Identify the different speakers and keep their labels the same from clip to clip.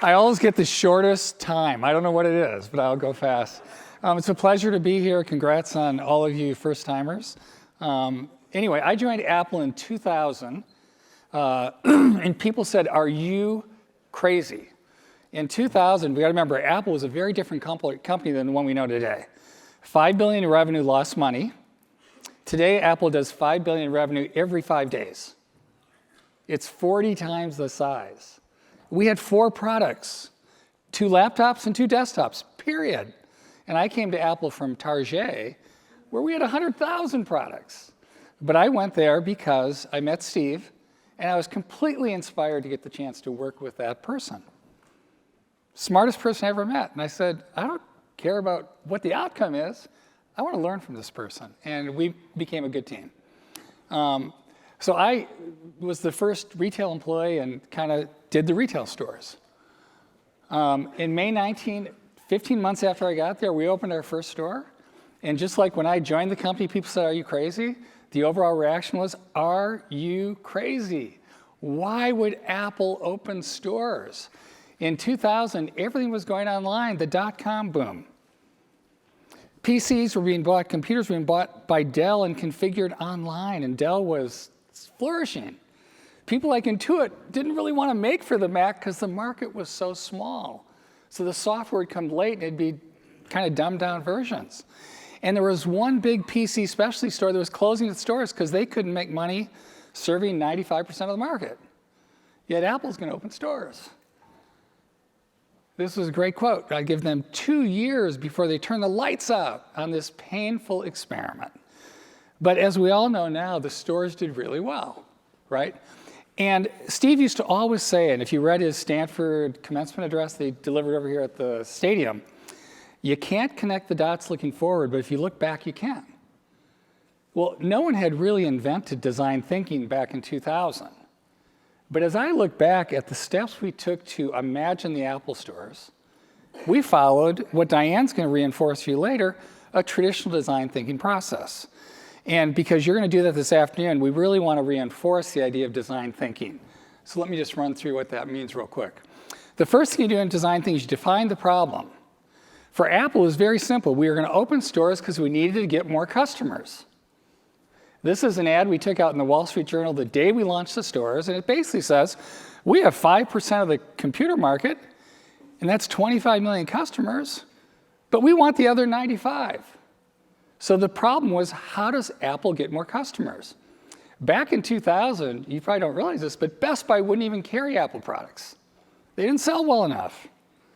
Speaker 1: I always get the shortest time. I don't know what it is, but I'll go fast. It's a pleasure to be here. Congrats on all of you first-timers. Anyway, I joined Apple in 2000, and people said, "Are you crazy?" In 2000, we got to remember, Apple was a very different company than the one we know today. $5 billion in revenue, lost money. Today, Apple does $5 billion in revenue every 5 days. It's 40 times the size. We had 4 products, 2 laptops and 2 desktops, period. And I came to Apple from Target, where we had 100,000 products. But I went there because I met Steve, and I was completely inspired to get the chance to work with that person. Smartest person I ever met. And I said, I don't care about what the outcome is. I want to learn from this person. And we became a good team. So I was the first retail employee and kind of did the retail stores. In May 19, 15 months after I got there, we opened our first store. And just like when I joined the company, people said, "Are you crazy?" The overall reaction was, "Are you crazy? Why would Apple open stores?" In 2000, everything was going online, the dot-com boom. PCs were being bought, computers were being bought by Dell and configured online, and Dell was flourishing. People like Intuit didn't really want to make for the Mac because the market was so small. So the software would come late and it'd be kind of dumbed down versions. And there was one big PC specialty store that was closing its doors because they couldn't make money serving 95% of the market. Yet Apple's going to open stores. This was a great quote. I give them 2 years before they turn the lights out on this painful experiment. But as we all know now, the stores did really well, right? And Steve used to always say, and if you read his Stanford commencement address they delivered over here at the stadium, you can't connect the dots looking forward, but if you look back, you can. Well, no one had really invented design thinking back in 2000. But as I look back at the steps we took to imagine the Apple stores, we followed what Diane's going to reinforce for you later, a traditional design thinking process. And because you're going to do that this afternoon, we really want to reinforce the idea of design thinking. So let me just run through what that means real quick. The first thing you do in design thinking is you define the problem. For Apple, it was very simple. We were going to open stores because we needed to get more customers. This is an ad we took out in the Wall Street Journal the day we launched the stores, and it basically says, we have 5% of the computer market, and that's 25 million customers, but we want the other 95. So the problem was, how does Apple get more customers? Back in 2000, you probably don't realize this, but Best Buy wouldn't even carry Apple products. They didn't sell well enough.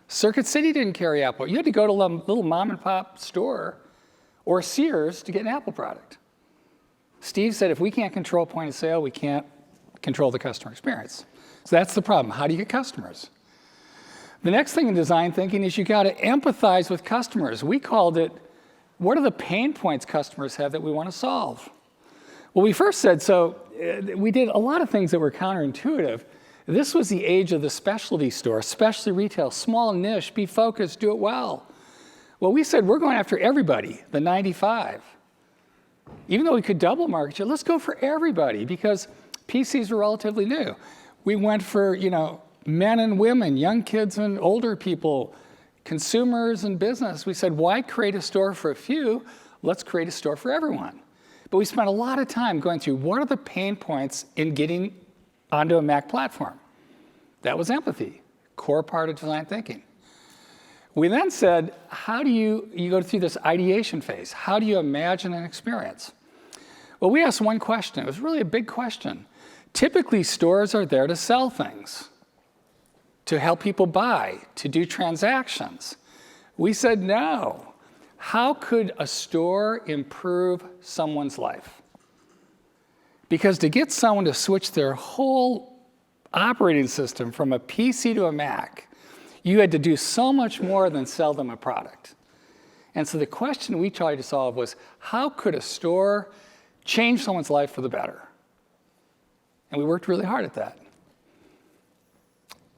Speaker 1: Circuit City didn't carry Apple. You had to go to a little mom and pop store or Sears to get an Apple product. Steve said, if we can't control point of sale, we can't control the customer experience. So that's the problem. How do you get customers? The next thing in design thinking is you got to empathize with customers. We called it, what are the pain points customers have that we want to solve? Well, we first said, we did a lot of things that were counterintuitive. This was the age of the specialty store, specialty retail, small niche, be focused, do it well. Well, we said, we're going after everybody, the 95. Even though we could double market share, let's go for everybody because PCs were relatively new. We went for, men and women, young kids and older people, consumers and business. We said, why create a store for a few? Let's create a store for everyone. But we spent a lot of time going through what are the pain points in getting onto a Mac platform. That was empathy, core part of design thinking. We then said, how do you go through this ideation phase? How do you imagine an experience? Well, we asked one question. It was really a big question. Typically, stores are there to sell things, to help people buy, to do transactions. We said, no. How could a store improve someone's life? Because to get someone to switch their whole operating system from a PC to a Mac, you had to do so much more than sell them a product. And so the question we tried to solve was, how could a store change someone's life for the better? And we worked really hard at that.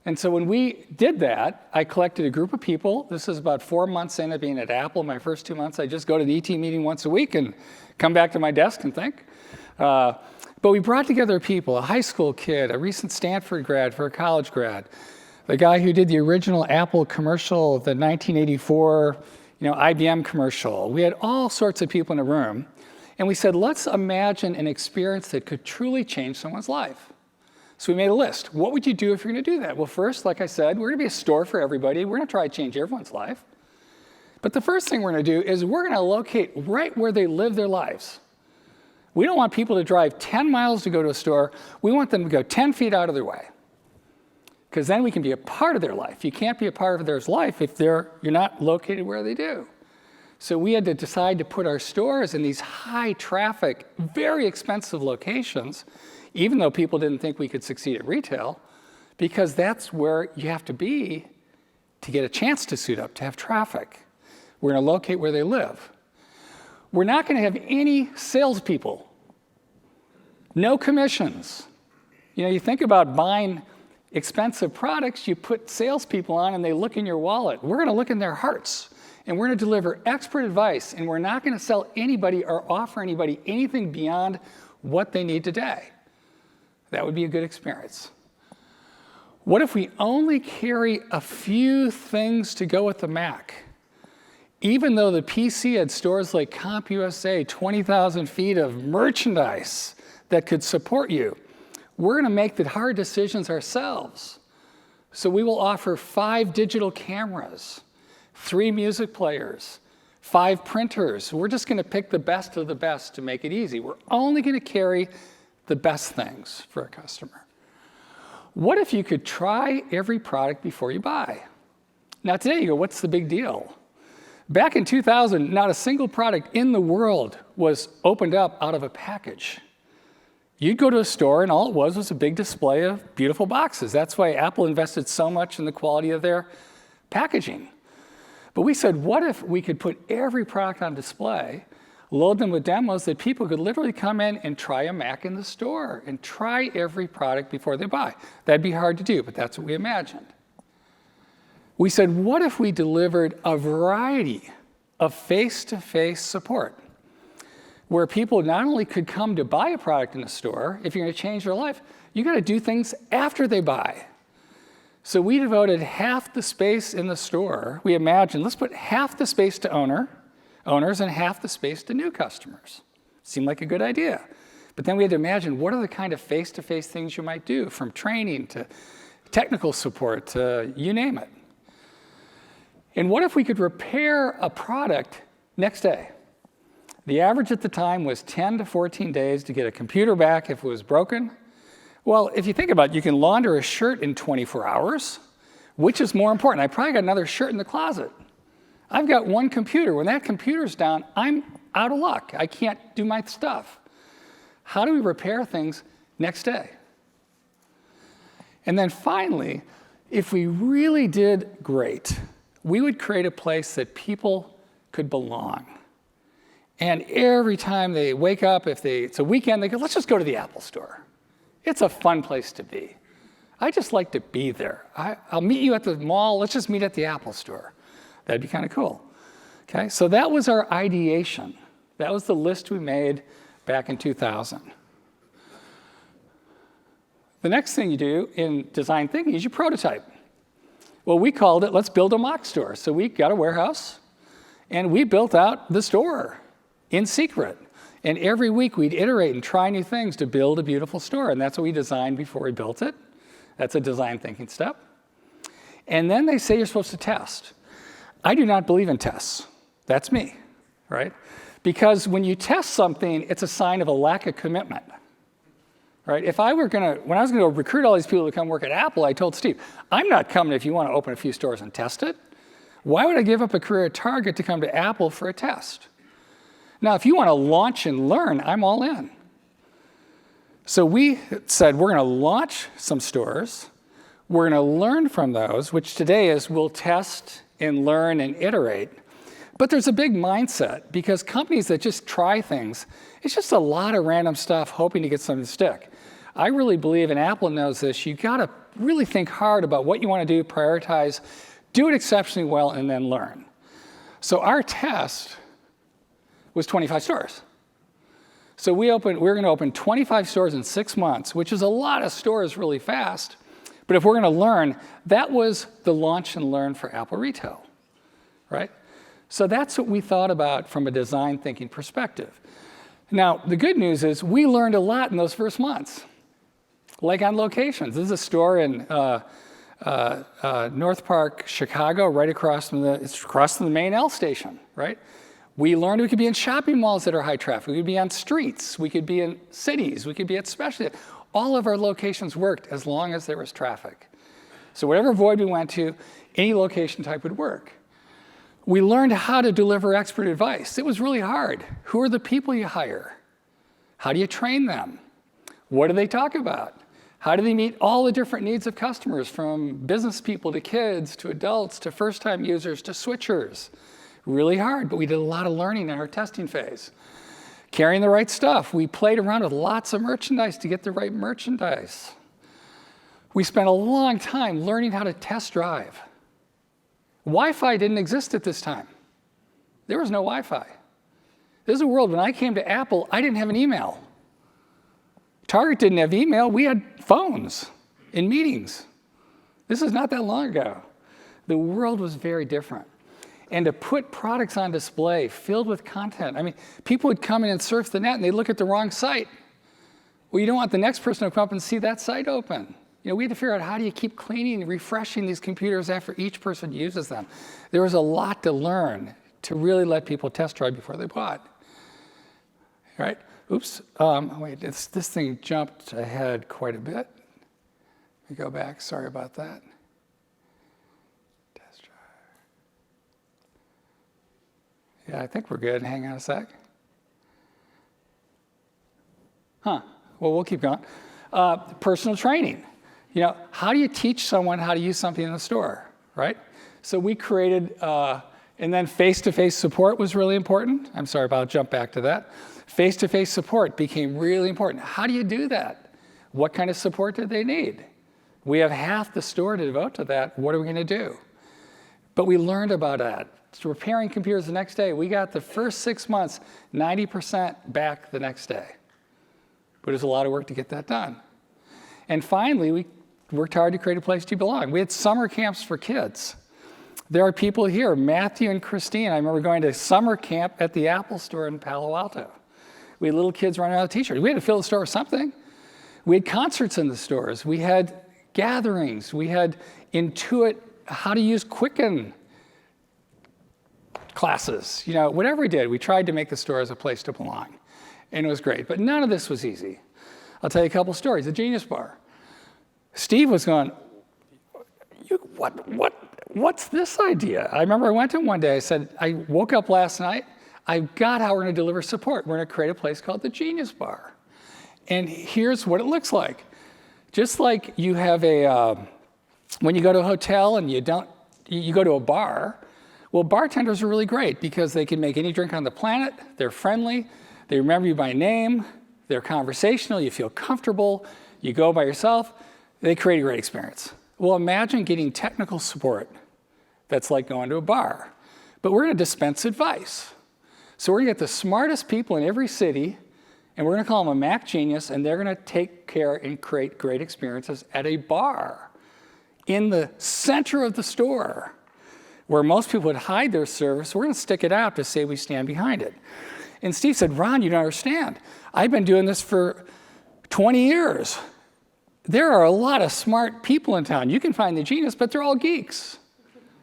Speaker 1: And so when we did that, I collected a group of people. This is about 4 months into being at Apple. My first 2 months, I just go to the ET meeting once a week and come back to my desk and think. But we brought together people, a high school kid, a recent Stanford grad for a college grad, the guy who did the original Apple commercial, the 1984, IBM commercial. We had all sorts of people in a room, and we said, let's imagine an experience that could truly change someone's life. So we made a list. What would you do if you're going to do that? Well, first, like I said, we're going to be a store for everybody. We're going to try to change everyone's life. But the first thing we're going to do is we're going to locate right where they live their lives. We don't want people to drive 10 miles to go to a store. We want them to go 10 feet out of their way, because then we can be a part of their life. You can't be a part of their life if you're not located where they do. So we had to decide to put our stores in these high traffic, very expensive locations, even though people didn't think we could succeed at retail, because that's where you have to be to get a chance to suit up, to have traffic. We're going to locate where they live. We're not going to have any salespeople, no commissions. You think about buying expensive products, you put salespeople on and they look in your wallet. We're going to look in their hearts, and we're going to deliver expert advice, and we're not going to sell anybody or offer anybody anything beyond what they need today. That would be a good experience. What if we only carry a few things to go with the Mac? Even though the PC had stores like CompUSA, 20,000 feet of merchandise that could support you, we're going to make the hard decisions ourselves. So we will offer 5 digital cameras, 3 music players, 5 printers. We're just going to pick the best of the best to make it easy. We're only going to carry the best things for a customer. What if you could try every product before you buy? Now today you go, what's the big deal? Back in 2000, not a single product in the world was opened up out of a package. You'd go to a store and all it was a big display of beautiful boxes. That's why Apple invested so much in the quality of their packaging. But we said, what if we could put every product on display, load them with demos that people could literally come in and try a Mac in the store and try every product before they buy? That'd be hard to do, but that's what we imagined. We said, what if we delivered a variety of face-to-face support where people not only could come to buy a product in the store, if you're going to change their life, you got to do things after they buy. So we devoted half the space in the store. We imagined, let's put half the space to owners and half the space to new customers. Seemed like a good idea. But then we had to imagine, what are the kind of face-to-face things you might do, from training to technical support to you name it. And what if we could repair a product next day? The average at the time was 10 to 14 days to get a computer back if it was broken. Well, if you think about it, you can launder a shirt in 24 hours. Which is more important? I probably got another shirt in the closet. I've got one computer. When that computer's down, I'm out of luck. I can't do my stuff. How do we repair things next day? And then finally, if we really did great, we would create a place that people could belong. And every time they wake up, if it's a weekend, they go, let's just go to the Apple store. It's a fun place to be. I just like to be there. I'll meet you at the mall. Let's just meet at the Apple store. That'd be kind of cool. Okay, so that was our ideation. That was the list we made back in 2000. The next thing you do in design thinking is you prototype. Well, we called it, let's build a mock store. So we got a warehouse, and we built out the store in secret. And every week we'd iterate and try new things to build a beautiful store. And that's what we designed before we built it. That's a design thinking step. And then they say you're supposed to test. I do not believe in tests. That's me, right? Because when you test something, it's a sign of a lack of commitment, right? When I was gonna recruit all these people to come work at Apple, I told Steve, I'm not coming if you want to open a few stores and test it. Why would I give up a career at Target to come to Apple for a test? Now, if you want to launch and learn, I'm all in. So we said, we're going to launch some stores. We're going to learn from those, which today is we'll test and learn and iterate. But there's a big mindset, because companies that just try things, it's just a lot of random stuff hoping to get something to stick. I really believe, and Apple knows this, you got to really think hard about what you want to do, prioritize, do it exceptionally well, and then learn. So our test was 25 stores. So we're going to open 25 stores in 6 months, which is a lot of stores really fast. But if we're going to learn, that was the launch and learn for Apple Retail, right? So that's what we thought about from a design thinking perspective. Now, the good news is we learned a lot in those first months, like on locations. This is a store in North Park, Chicago, right across from the main L station, right? We learned we could be in shopping malls that are high traffic. We could be on streets. We could be in cities. We could be at specialty. All of our locations worked as long as there was traffic. So whatever void we went to, any location type would work. We learned how to deliver expert advice. It was really hard. Who are the people you hire? How do you train them? What do they talk about? How do they meet all the different needs of customers, from business people to kids to adults to first-time users to switchers? Really hard, but we did a lot of learning in our testing phase. Carrying the right stuff. We played around with lots of merchandise to get the right merchandise. We spent a long time learning how to test drive. Wi-Fi didn't exist at this time. There was no Wi-Fi. This is a world, when I came to Apple, I didn't have an email. Target didn't have email. We had phones in meetings. This is not that long ago. The world was very different. And to put products on display filled with content, I mean, people would come in and surf the net and they'd look at the wrong site. Well, you don't want the next person to come up and see that site open. You know, we had to figure out, how do you keep cleaning and refreshing these computers after each person uses them? There was a lot to learn to really let people test drive before they bought. Right? Oops. Wait, this thing jumped ahead quite a bit. Let me go back. Sorry about that. Test drive. Yeah, I think we're good. Hang on a sec. Well, we'll keep going. Personal training. You know, how do you teach someone how to use something in the store, right? So we created, and then face-to-face support was really important. I'm sorry, but I'll jump back to that. Face-to-face support became really important. How do you do that? What kind of support do they need? We have half the store to devote to that. What are we going to do? But we learned about that. So repairing computers the next day, we got the first 6 months, 90% back the next day. But it was a lot of work to get that done. And finally, we worked hard to create a place to belong. We had summer camps for kids. There are people here, Matthew and Christine. I remember going to summer camp at the Apple store in Palo Alto. We had little kids running around with t-shirts. We had to fill the store with something. We had concerts in the stores. We had gatherings. We had Intuit, how to use Quicken classes. You know, whatever we did, we tried to make the store as a place to belong. And it was great. But none of this was easy. I'll tell you a couple stories. The Genius Bar. Steve was going, what's this idea? I remember I went to him one day. I said, I woke up last night. I've got how we're going to deliver support. We're going to create a place called the Genius Bar. And here's what it looks like. Just like you have when you go to a hotel and you go to a bar, well, bartenders are really great because they can make any drink on the planet. They're friendly. They remember you by name. They're conversational. You feel comfortable. You go by yourself. They create a great experience. Well, imagine getting technical support that's like going to a bar. But we're going to dispense advice. So we're going to get the smartest people in every city, and we're going to call them a Mac genius, and they're going to take care and create great experiences at a bar in the center of the store where most people would hide their service. We're going to stick it out to say we stand behind it. And Steve said, Ron, you don't understand. I've been doing this for 20 years. There are a lot of smart people in town. You can find the genius, but they're all geeks.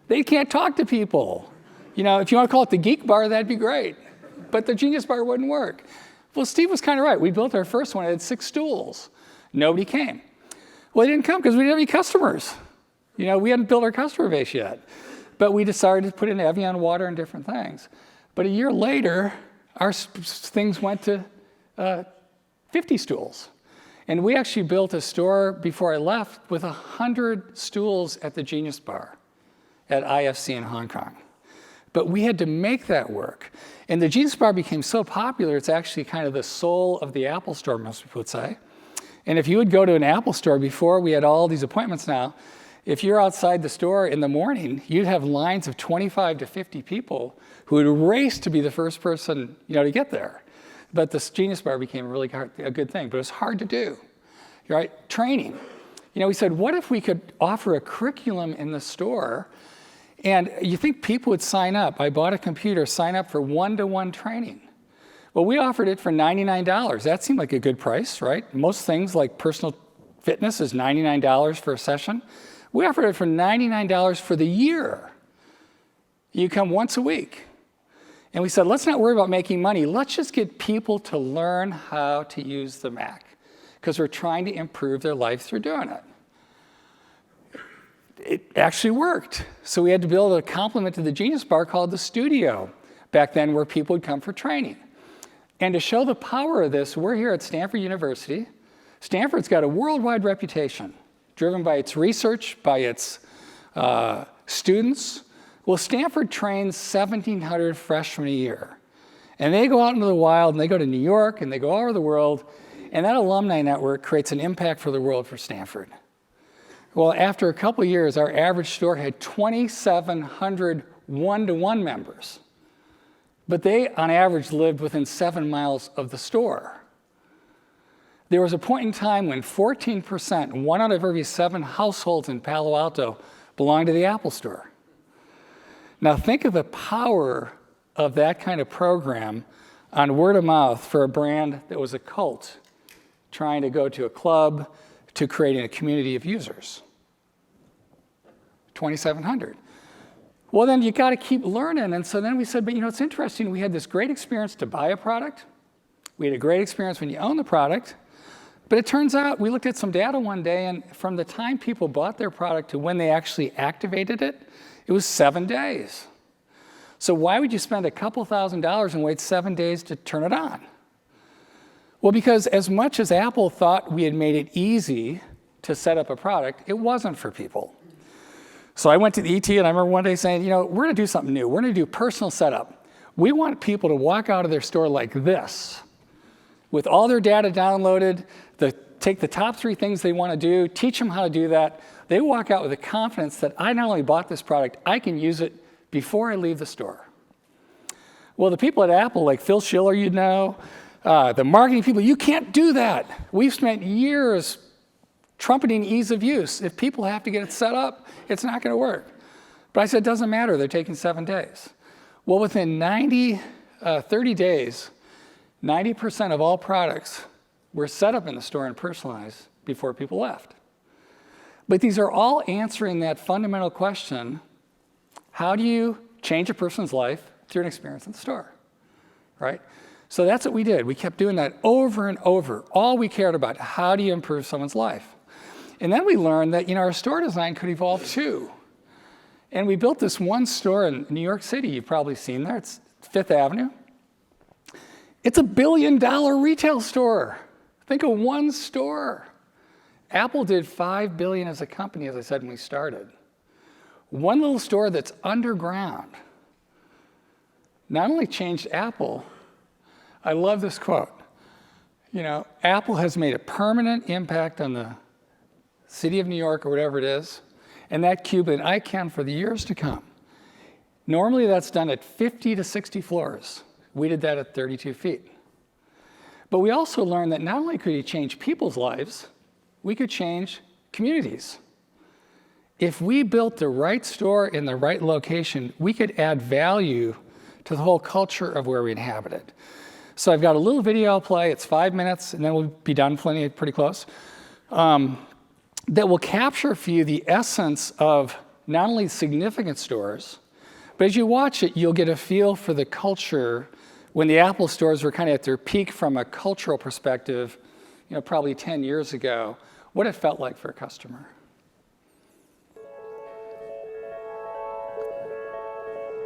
Speaker 1: They can't talk to people. You know, if you want to call it the geek bar, that'd be great. But the Genius Bar wouldn't work. Well, Steve was kind of right. We built our first one. It had 6 stools. Nobody came. Well, they didn't come because we didn't have any customers. You know, we hadn't built our customer base yet. But we decided to put in Evian water and different things. But a year later, our things went to 50 stools. And we actually built a store before I left with 100 stools at the Genius Bar at IFC in Hong Kong. But we had to make that work. And the Genius Bar became so popular, it's actually kind of the soul of the Apple Store, most people would say. And if you would go to an Apple Store before, we had all these appointments now, if you're outside the store in the morning, you'd have lines of 25 to 50 people who would race to be the first person, you know, to get there. But the Genius Bar became really a good thing, but it was hard to do, right? Training. We said, what if we could offer a curriculum in the store? And you think people would sign up? I bought a computer, sign up for one-to-one training. Well, we offered it for $99. That seemed like a good price, right? Most things like personal fitness is $99 for a session. We offered it for $99 for the year. You come once a week. And we said, let's not worry about making money. Let's just get people to learn how to use the Mac, because we're trying to improve their life through doing it. It actually worked. So we had to build a complement to the Genius Bar called the Studio back then, where people would come for training. And to show the power of this, we're here at Stanford University. Stanford's got a worldwide reputation, driven by its research, by its students. Well, Stanford trains 1,700 freshmen a year. And they go out into the wild, and they go to New York, and they go all over the world, and that alumni network creates an impact for the world for Stanford. Well, after a couple of years, our average store had 2,700 one-to-one members. But they, on average, lived within 7 miles of the store. There was a point in time when 14%, 1 out of every 7 households in Palo Alto, belonged to the Apple Store. Now think of the power of that kind of program on word of mouth for a brand that was a cult, trying to go to a club, to creating a community of users. 2,700. Well, then you got to keep learning. And so then we said, but it's interesting. We had this great experience to buy a product. We had a great experience when you own the product. But it turns out we looked at some data one day, and from the time people bought their product to when they actually activated it, it was 7 days. So why would you spend a couple $1,000s and wait 7 days to turn it on? Well, because as much as Apple thought we had made it easy to set up a product, it wasn't for people. So I went to the ET, and I remember one day saying, we're going to do something new. We're going to do personal setup. We want people to walk out of their store like this, with all their data downloaded, take the top 3 things they want to do, teach them how to do that. They walk out with the confidence that I not only bought this product, I can use it before I leave the store. Well, the people at Apple, like Phil Schiller, the marketing people, you can't do that. We've spent years trumpeting ease of use. If people have to get it set up, it's not going to work. But I said, it doesn't matter. They're taking 7 days. Well, within 30 days, 90% of all products were set up in the store and personalized before people left. But these are all answering that fundamental question: how do you change a person's life through an experience in the store, right? So that's what we did. We kept doing that over and over. All we cared about, how do you improve someone's life? And then we learned that our store design could evolve too. And we built this one store in New York City. You've probably seen there. It's Fifth Avenue. It's $1 billion retail store. Think of one store. Apple did $5 billion as a company, as I said when we started. One little store that's underground not only changed Apple. I love this quote. Apple has made a permanent impact on the city of New York, or whatever it is, and that cube an icon for the years to come. Normally that's done at 50 to 60 floors. We did that at 32 feet. But we also learned that not only could you change people's lives, we could change communities. If we built the right store in the right location, we could add value to the whole culture of where we inhabit it. So I've got a little video I'll play. It's 5 minutes, and then we'll be done pretty close. That will capture for you the essence of not only significant stores, but as you watch it, you'll get a feel for the culture when the Apple stores were kind of at their peak from a cultural perspective, probably 10 years ago, what it felt like for a customer.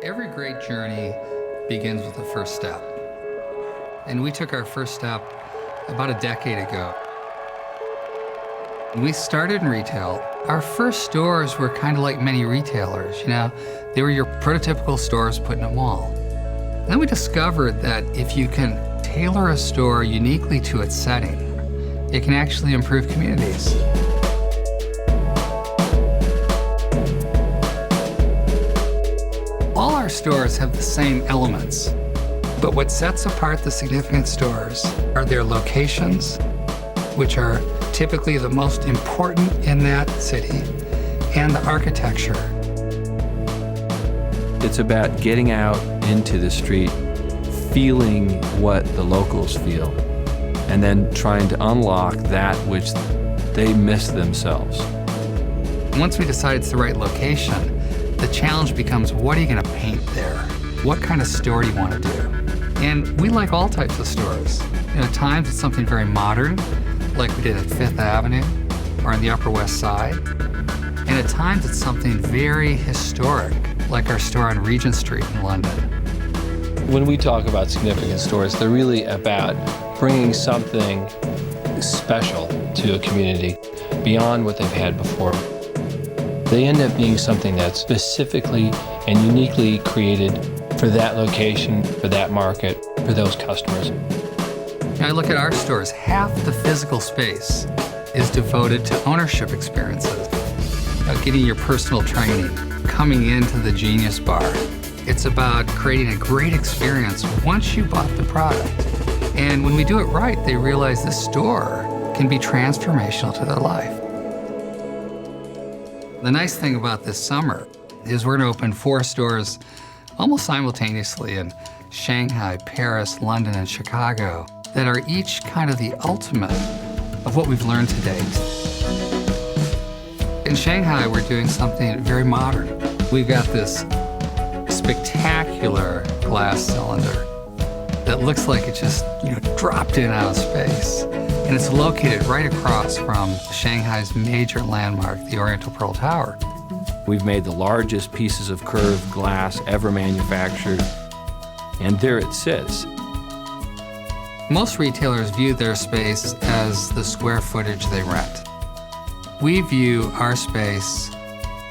Speaker 2: Every great journey begins with the first step. And we took our first step about a decade ago. When we started in retail, our first stores were kind of like many retailers, They were your prototypical stores put in a mall. Then we discovered that if you can tailor a store uniquely to its setting, it can actually improve communities. All our stores have the same elements, but what sets apart the significant stores are their locations, which are typically the most important in that city, and the architecture.
Speaker 3: It's about getting out into the street, feeling what the locals feel, and then trying to unlock that which they miss themselves.
Speaker 2: Once we decide it's the right location, the challenge becomes, what are you going to paint there? What kind of store do you want to do? And we like all types of stores. At times it's something very modern, like we did at Fifth Avenue or on the Upper West Side. And at times it's something very historic, like our store on Regent Street in London.
Speaker 3: When we talk about significant stores, they're really about bringing something special to a community beyond what they've had before. They end up being something that's specifically and uniquely created for that location, for that market, for those customers.
Speaker 2: I look at our stores, half the physical space is devoted to ownership experiences. Getting your personal training, coming into the Genius Bar. It's about creating a great experience once you bought the product. And when we do it right, they realize the store can be transformational to their life. The nice thing about this summer is we're going to open 4 stores almost simultaneously in Shanghai, Paris, London, and Chicago that are each kind of the ultimate of what we've learned to date. In Shanghai, we're doing something very modern. We've got this spectacular glass cylinder that looks like it just, dropped in out of space. And it's located right across from Shanghai's major landmark, the Oriental Pearl Tower.
Speaker 3: We've made the largest pieces of curved glass ever manufactured, and there it sits.
Speaker 2: Most retailers view their space as the square footage they rent. We view our space,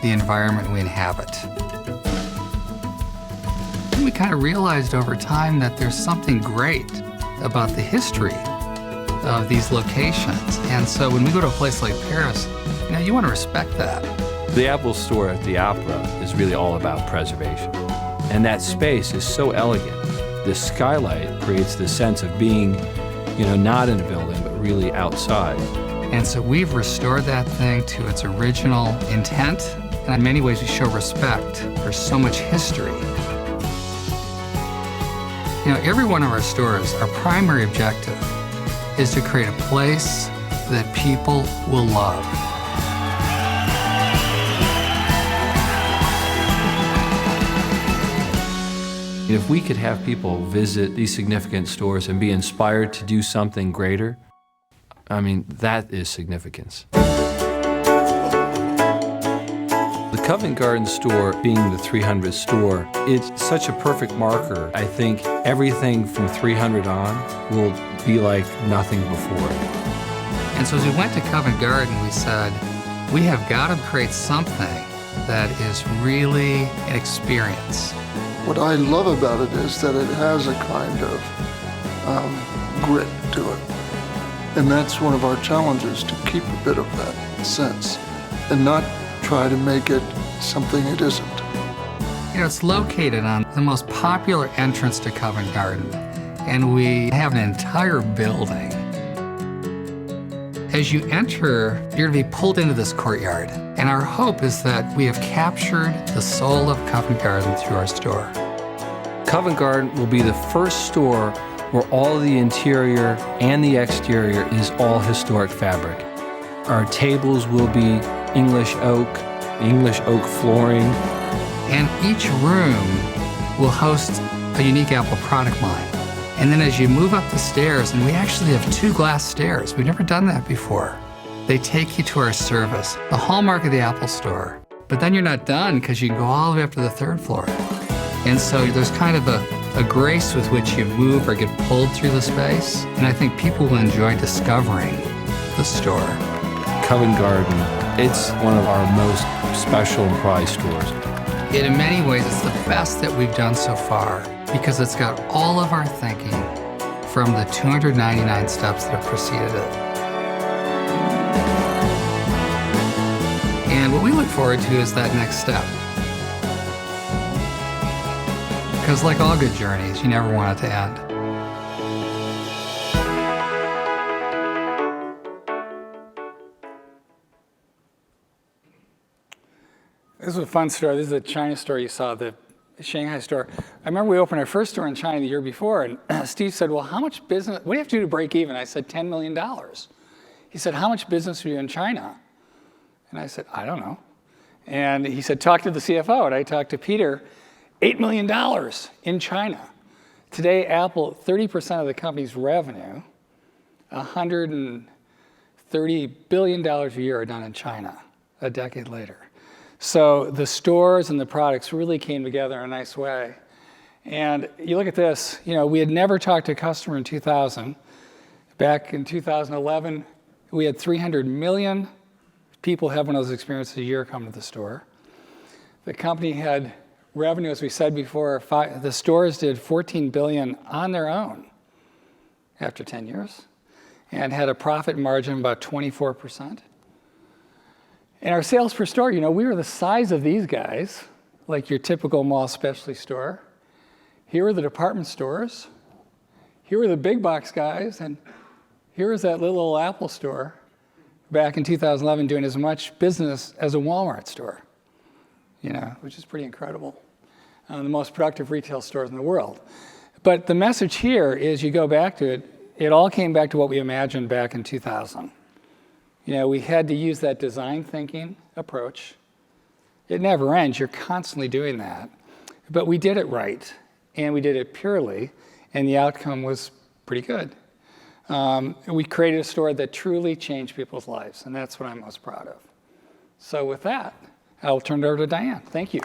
Speaker 2: the environment we inhabit. And we kind of realized over time that there's something great about the history of these locations. And so when we go to a place like Paris, you want to respect that.
Speaker 3: The Apple Store at the Opera is really all about preservation. And that space is so elegant. The skylight creates the sense of being, not in a building, but really outside.
Speaker 2: And so we've restored that thing to its original intent. And in many ways, we show respect for so much history. Every one of our stores, our primary objective is to create a place that people will love.
Speaker 3: If we could have people visit these significant stores and be inspired to do something greater, that is significance. The Covent Garden store being the 300th store, it's such a perfect marker. I think everything from 300 on will be like nothing before.
Speaker 2: And so as we went to Covent Garden, we said, we have got to create something that is really an experience.
Speaker 4: What I love about it is that it has a kind of grit to it. And that's one of our challenges, to keep a bit of that sense and not try to make it something it isn't.
Speaker 2: It's located on the most popular entrance to Covent Garden, and we have an entire building. As you enter, you're going to be pulled into this courtyard, and our hope is that we have captured the soul of Covent Garden through our store.
Speaker 3: Covent Garden will be the first store where all of the interior and the exterior is all historic fabric. Our tables will be English oak flooring.
Speaker 2: And each room will host a unique Apple product line. And then as you move up the stairs, and we actually have 2 glass stairs, we've never done that before. They take you to our service, the hallmark of the Apple Store. But then you're not done, because you can go all the way up to the 3rd floor. And so there's kind of a grace with which you move or get pulled through the space. And I think people will enjoy discovering the store.
Speaker 3: Covent Garden, it's one of our most special and prized stores.
Speaker 2: In many ways, it's the best that we've done so far, because it's got all of our thinking from the 299 steps that have preceded it. And what we look forward to is that next step. Because like all good journeys, you never want it to end.
Speaker 1: This is a fun story. This is a China store you saw, the Shanghai store. I remember we opened our first store in China the year before, and Steve said, well, how much business, what do you have to do to break even? I said, $10 million. He said, how much business are you in China? And I said, I don't know. And he said, talk to the CFO. And I talked to Peter, $8 million in China. Today, Apple, 30% of the company's revenue, $130 billion a year are done in China a decade later. So the stores and the products really came together in a nice way. And you look at this, you know, we had never talked to a customer in 2000. Back in 2011, we had 300 million people have one of those experiences a year come to the store. The company had revenue, as we said before, the stores did $14 billion on their own after 10 years and had a profit margin of about 24%. And our sales per store, you know, we were the size of these guys, like your typical mall specialty store. Here were the department stores. Here were the big box guys. And here was that little Apple store back in 2011 doing as much business as a Walmart store, you know, which is pretty incredible. The most productive retail stores in the world. But the message here is you go back to it, it all came back to what we imagined back in 2000. You know, we had to use that design thinking approach. It never ends, you're constantly doing that. But we did it right, and we did it purely, and the outcome was pretty good. We created a store that truly changed people's lives, and that's what I'm most proud of. So with that, I'll turn it over to Diane. Thank you.